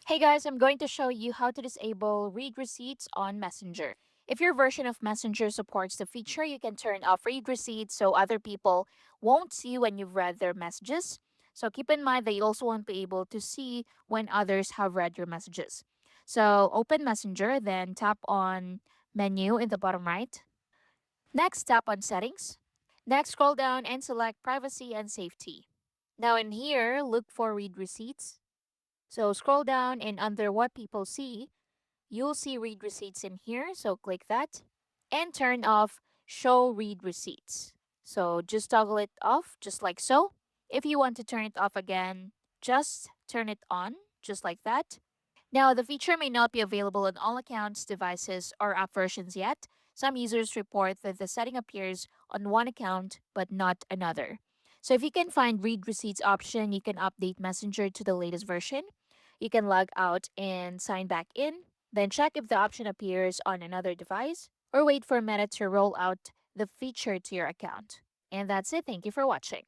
Hey guys, I'm going to show you how to disable read receipts on Messenger. If your version of Messenger supports the feature, you can turn off read receipts so other people won't see when you've read their messages. So keep in mind that you also won't be able to see when others have read your messages. So open Messenger, then tap on menu in the bottom right. Next, tap on settings. Next, scroll down and select privacy and safety. Now in here, look for read receipts. So scroll down and under what people see, you'll see read receipts in here. So click that and turn off show read receipts. So just toggle it off just like so. If you want to turn it off again, just turn it on just like that. Now, the feature may not be available on all accounts, devices, or app versions yet. Some users report that the setting appears on one account but not another. So, if you can find read receipts option, you can update Messenger to the latest version. You can log out and sign back in, then check if the option appears on another device, or wait for Meta to roll out the feature to your account. And that's it. Thank you for watching.